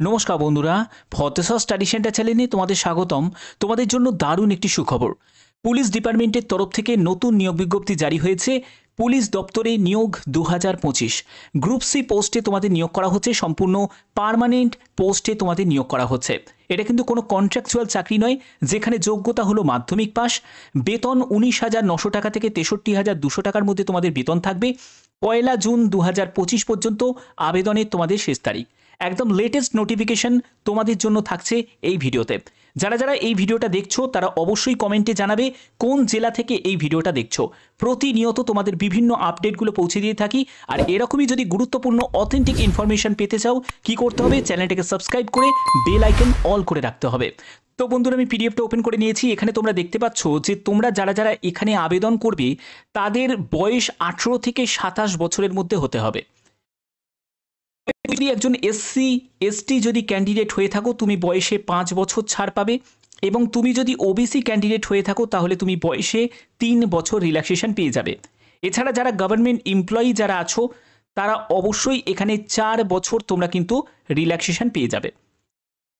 নমস্কার বন্ধুরা, ফতেশ্বর study centre চ্যানেলে তোমাদের স্বাগতম। তোমাদের জন্য দারুণ একটি সুখবর। পুলিশ ডিপার্টমেন্টের তরফ থেকে নতুন নিয়োগ বিজ্ঞপ্তি জারি হয়েছে। পুলিশ দপ্তরে নিয়োগ 2025 গ্রুপ সি পোস্টে তোমাদের নিয়োগ করা হচ্ছে, সম্পূর্ণ পার্মানেন্ট পোস্টে তোমাদের নিয়োগ করা হচ্ছে। এটা কিন্তু কোনো কন্ট্রাকচুয়াল চাকরি নয়, যেখানে যোগ্যতা হলো মাধ্যমিক পাস। বেতন 19,900 টাকা থেকে 63,200 টাকার মধ্যে তোমাদের বেতন থাকবে। 1 জুন 2025 পর্যন্ত আবেদনের তোমাদের শেষ তারিখ। একদম লেটেস্ট নোটিফিকেশন তোমাদের জন্য থাকছে এই ভিডিওতে। যারা যারা এই ভিডিওটা দেখছো তারা অবশ্যই কমেন্টে জানাবে কোন জেলা থেকে এই ভিডিওটা দেখছো। প্রতিনিয়ত তোমাদের বিভিন্ন আপডেটগুলো পৌঁছে দিয়ে থাকি। আর এরকমই যদি গুরুত্বপূর্ণ অথেন্টিক ইনফরমেশন পেতে চাও, কি করতে হবে? চ্যানেলটাকে সাবস্ক্রাইব করে বেল আইকন অল করে রাখতে হবে। তো বন্ধুরা, আমি পিডিএফটা ওপেন করে নিয়েছি। এখানে তোমরা দেখতে পাচ্ছ যে তোমরা যারা যারা এখানে আবেদন করবে তাদের বয়স 18 থেকে 27 বছরের মধ্যে হতে হবে। যদি একজন এসসি এসটি যদি ক্যান্ডিডেট হয়ে থাকো, তুমি বয়সে 5 বছর ছাড় পাবে। এবং তুমি যদি ওবিসি ক্যান্ডিডেট হয়ে থাকো, তাহলে তুমি বয়সে 3 বছর রিল্যাক্সেশন পেয়ে যাবে। এছাড়া যারা গভর্নমেন্ট এমপ্লয়ি যারা আছো, তারা অবশ্যই এখানে 4 বছর তোমরা কিন্তু রিল্যাক্সেশন পেয়ে যাবে।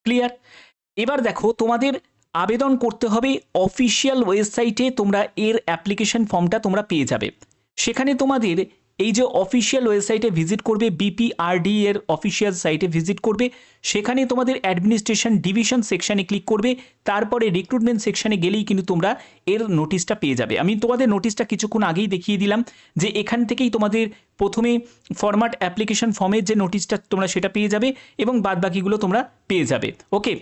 ক্লিয়ার? এবার দেখো, তোমাদের আবেদন করতে হবে অফিসিয়াল ওয়েবসাইটে। তোমরা এর অ্যাপ্লিকেশন ফর্মটা তোমরা পেয়ে যাবে। সেখানে তোমাদের এই যে অফিসিয়াল ওয়েবসাইটে ভিজিট করবে, বিপিআরডি এর অফিসিয়াল সাইটে ভিজিট করবে। সেখানে তোমাদের অ্যাডমিনিস্ট্রেশন ডিভিশন সেকশানে ক্লিক করবে। তারপরে রিক্রুটমেন্ট সেকশানে গেলেই কিন্তু তোমরা এর নোটিশটা পেয়ে যাবে। আমি তোমাদের নোটিশটা কিছুক্ষণ আগেই দেখিয়ে দিলাম যে এখান থেকেই তোমাদের প্রথমে ফরম্যাট অ্যাপ্লিকেশন ফর্মের যে নোটিশটা তোমরা সেটা পেয়ে যাবে এবং বাদবাকিগুলো তোমরা পেয়ে যাবে। ওকে,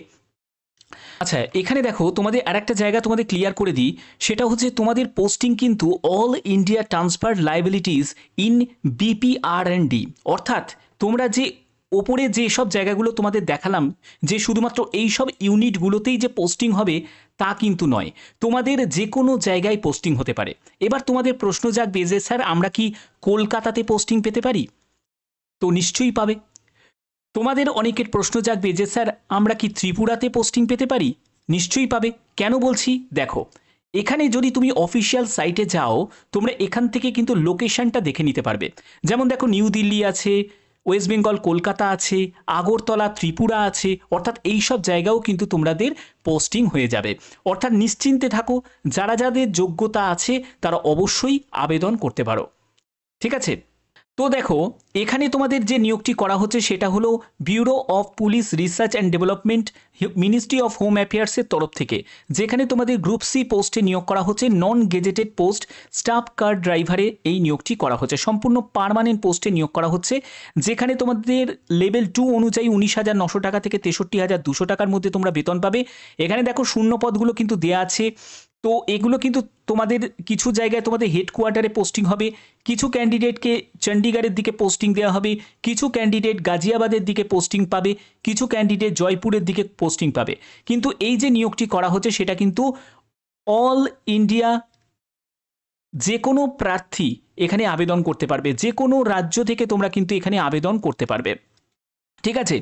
আচ্ছা, এখানে দেখো তোমাদের আরেকটা জায়গা তোমাদের ক্লিয়ার করে দিই। সেটা হচ্ছে তোমাদের পোস্টিং কিন্তু all India transfer liabilities in BPRND. অর্থাৎ তোমরা যে ওপরে যে সব জায়গাগুলো তোমাদের দেখালাম যে শুধুমাত্র এই সব ইউনিটগুলোতেই যে পোস্টিং হবে তা কিন্তু নয়, তোমাদের যে কোনো জায়গায় পোস্টিং হতে পারে। এবার তোমাদের প্রশ্ন জাগবে যে স্যার, আমরা কি কলকাতাতে পোস্টিং পেতে পারি? তো নিশ্চয়ই পাবে। তোমাদের অনেকের প্রশ্ন জাগবে যে স্যার, আমরা কি ত্রিপুরাতে পোস্টিং পেতে পারি? নিশ্চয়ই পাবে। কেন বলছি দেখো, এখানে যদি তুমি অফিসিয়াল সাইটে যাও, তোমরা এখান থেকে কিন্তু লোকেশনটা দেখে নিতে পারবে। যেমন দেখো, নিউ দিল্লি আছে, ওয়েস্ট বেঙ্গল কলকাতা আছে, আগরতলা ত্রিপুরা আছে। অর্থাৎ এই সব জায়গাও কিন্তু তোমাদের পোস্টিং হয়ে যাবে। অর্থাৎ নিশ্চিন্তে থাকো, যারা যাদের যোগ্যতা আছে তারা অবশ্যই আবেদন করতে পারো। ঠিক আছে? তো দেখো, এখানে তোমাদের যে নিয়োগটি করা হচ্ছে সেটা হলো bureau of police research and development, ministry of home অ্যাফেয়ার্সের তরফ থেকে, যেখানে তোমাদের গ্রুপ সি পোস্টে নিয়োগ করা হচ্ছে। Non gazetted post staff car ড্রাইভারে এই নিয়োগটি করা হচ্ছে। সম্পূর্ণ পার্মানেন্ট পোস্টে নিয়োগ করা হচ্ছে, যেখানে তোমাদের লেভেল 2 অনুযায়ী 19,900 টাকা থেকে 63,200 টাকার মধ্যে তোমরা বেতন পাবে। এখানে দেখো শূন্য পদগুলো কিন্তু দেয়া আছে। তো এগুলো কিন্তু তোমাদের কিছু জায়গায় তোমাদের হেডকোয়ার্টারে পোস্টিং হবে, কিছু ক্যান্ডিডেটকে চণ্ডীগড়ের দিকে পোস্টিং দেওয়া হবে, কিছু ক্যান্ডিডেট গাজিয়াবাদের দিকে পোস্টিং পাবে, কিছু ক্যান্ডিডেট জয়পুরের দিকে পোস্টিং পাবে। কিন্তু এই যে নিয়োগটি করা হচ্ছে সেটা কিন্তু অল ইন্ডিয়া, যে কোনো প্রার্থী এখানে আবেদন করতে পারবে। যে কোনো রাজ্য থেকে তোমরা কিন্তু এখানে আবেদন করতে পারবে। ঠিক আছে?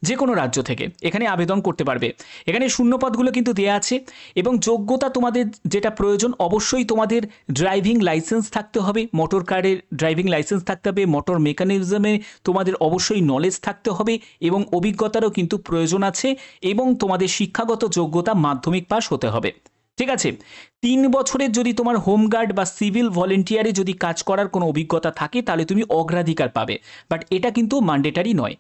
যে কোনো রাজ্য থেকে এখানে আবেদন করতে পারবে। এখানে শূন্যপদগুলো কিন্তু দেয়া আছে। এবং যোগ্যতা তোমাদের যেটা প্রয়োজন, অবশ্যই তোমাদের ড্রাইভিং লাইসেন্স থাকতে হবে, মোটর কারের ড্রাইভিং লাইসেন্স থাকতে হবে, মোটর মেকানিজমে তোমাদের অবশ্যই নলেজ থাকতে হবে এবং অভিজ্ঞতারও কিন্তু প্রয়োজন আছে। এবং তোমাদের শিক্ষাগত যোগ্যতা মাধ্যমিক পাস হতে হবে। ঠিক আছে? 3 বছরের যদি তোমার হোমগার্ড বা সিভিল ভলেন্টিয়ারে যদি কাজ করার কোনো অভিজ্ঞতা থাকে, তাহলে তুমি অগ্রাধিকার পাবে। বাট এটা কিন্তু ম্যান্ডেটারি নয়।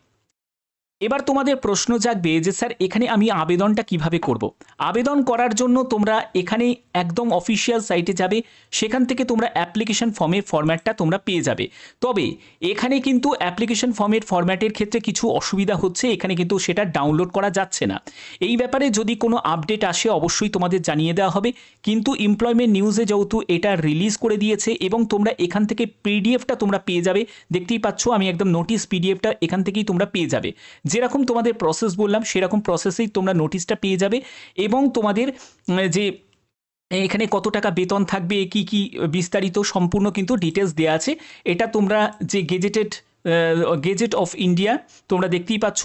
এবার তোমাদের প্রশ্ন জাগবে যে স্যার, এখানে আমি আবেদনটা কিভাবে করব? আবেদন করার জন্য তোমরা এখানে একদম অফিসিয়াল সাইটে যাবে। সেখান থেকে তোমরা অ্যাপ্লিকেশন ফর্মের ফরম্যাটটা তোমরা পেয়ে যাবে। তবে এখানে কিন্তু অ্যাপ্লিকেশন ফর্মের ফরম্যাটের ক্ষেত্রে কিছু অসুবিধা হচ্ছে। এখানে কিন্তু সেটা ডাউনলোড করা যাচ্ছে না। এই ব্যাপারে যদি কোনো আপডেট আসে অবশ্যই তোমাদের জানিয়ে দেওয়া হবে। কিন্তু এমপ্লয়মেন্ট নিউজে যেহেতু এটা রিলিজ করে দিয়েছে এবং তোমরা এখান থেকে পিডিএফটা তোমরা পেয়ে যাবে। দেখতেই পাচ্ছ, আমি একদম নোটিশ পিডিএফটা এখান থেকেই তোমরা পেয়ে যাবে। যেরকম তোমাদের প্রসেস বললাম সেরকম প্রসেসেই তোমরা নোটিশটা পেয়ে যাবে। এবং তোমাদের যে এখানে কত টাকা বেতন থাকবে, কি কি বিস্তারিত সম্পূর্ণ কিন্তু ডিটেলস দেওয়া আছে। এটা তোমরা যে গেজেট অফ ইন্ডিয়া তোমরা দেখতেই পাচ্ছ।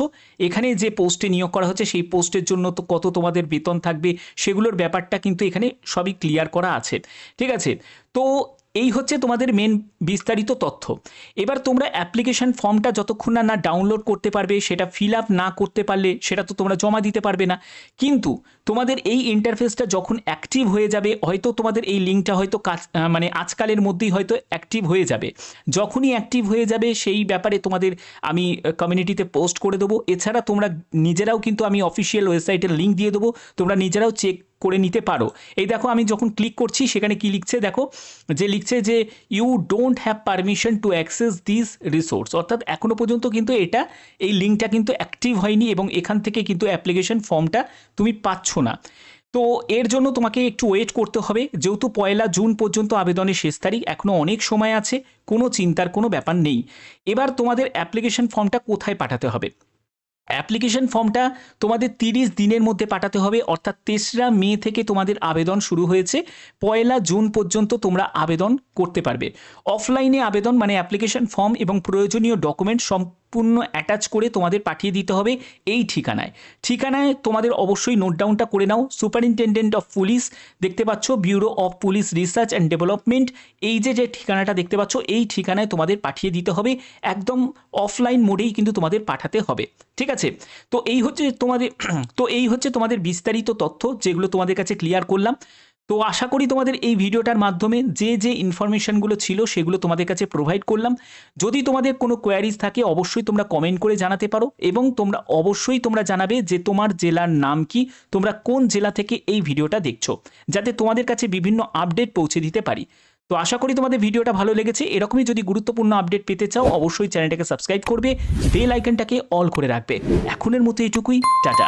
এখানে যে পোস্টে নিয়োগ করা হচ্ছে সেই পোস্টের জন্য তো কত তোমাদের বেতন থাকবে সেগুলোর ব্যাপারটা কিন্তু এখানে সবই ক্লিয়ার করা আছে। ঠিক আছে? তো এই হচ্ছে তোমাদের মেন বিস্তারিত তথ্য। এবার তোমরা অ্যাপ্লিকেশন ফর্মটা যতক্ষণ না ডাউনলোড করতে পারবে, সেটা ফিল আপ না করতে পারলে সেটা তো তোমরা জমা দিতে পারবে না। কিন্তু তোমাদের এই ইন্টারফেসটা যখন অ্যাক্টিভ হয়ে যাবে, হয়তো তোমাদের এই লিঙ্কটা হয়তো মানে আজকালের মধ্যেই হয়তো অ্যাক্টিভ হয়ে যাবে। যখনই অ্যাক্টিভ হয়ে যাবে সেই ব্যাপারে তোমাদের আমি কমিউনিটিতে পোস্ট করে দেবো। এছাড়া তোমরা নিজেরাও কিন্তু আমি অফিসিয়াল ওয়েবসাইটের লিঙ্ক দিয়ে দেবো, তোমরা নিজেরাও চেক করে নিতে পারো। এই দেখো আমি যখন ক্লিক করছি সেখানে কি লিখছে দেখো, যে লিখছে যে you don't have permission to access this resource, অর্থাৎ এখনো পর্যন্ত কিন্তু এই লিঙ্কটা কিন্তু অ্যাক্টিভ হয়নি এবং এখান থেকে কিন্তু অ্যাপ্লিকেশন ফর্মটা তুমি পাচ্ছ না। তো এর জন্য তোমাকে একটু ওয়েট করতে হবে, যেহেতু 1 জুন পর্যন্ত আবেদনের শেষ তারিখ, এখনও অনেক সময় আছে, কোনো চিন্তার কোনো ব্যাপার নেই। এবার তোমাদের অ্যাপ্লিকেশন ফর্মটা কোথায় পাঠাতে হবে? অ্যাপ্লিকেশন ফর্মটা তোমাদের 30 দিনের মধ্যে পাঠাতে হবে, অর্থাৎ 3রা মে থেকে তোমাদের আবেদন শুরু হয়েছে, 1 জুন পর্যন্ত তোমরা আবেদন করতে পারবে। অফলাইনে আবেদন মানে অ্যাপ্লিকেশন ফর্ম এবং প্রয়োজনীয় ডকুমেন্ট সম্পূর্ণ অ্যাটাচ করে তোমাদের পাঠিয়ে দিতে হবে এই ঠিকানায় তোমাদের অবশ্যই নোট ডাউনটা করে নাও। সুপারিনটেনডেন্ট অফ পুলিশ, দেখতে পাচ্ছ bureau of police research and development, এই যে ঠিকানাটা দেখতে পাচ্ছ এই ঠিকানায় তোমাদের পাঠিয়ে দিতে হবে, একদম অফলাইন মোডেই কিন্তু তোমাদের পাঠাতে হবে, ঠিক আছে? তো এই হচ্ছে তোমাদের বিস্তারিত তথ্য, যেগুলো তোমাদের কাছে ক্লিয়ার করলাম। তো আশা করি তোমাদের এই ভিডিওটার মাধ্যমে যে ইনফরমেশনগুলো ছিল সেগুলো তোমাদের কাছে প্রোভাইড করলাম। যদি তোমাদের কোনো কোয়ারিজ থাকে অবশ্যই তোমরা কমেন্ট করে জানাতে পারো, এবং তোমরা জানাবে যে তোমার জেলার নাম কি, তোমরা কোন জেলা থেকে এই ভিডিওটা দেখছো, যাতে তোমাদের কাছে বিভিন্ন আপডেট পৌঁছে দিতে পারি। তো আশা করি তোমাদের ভিডিওটা ভালো লেগেছে। এরকমই যদি গুরুত্বপূর্ণ আপডেট পেতে চাও অবশ্যই চ্যানেলটাকে সাবস্ক্রাইব করবে, বেল আইকনটাকে অল করে রাখবে। এখনের মতো এটুকুই, টাটা।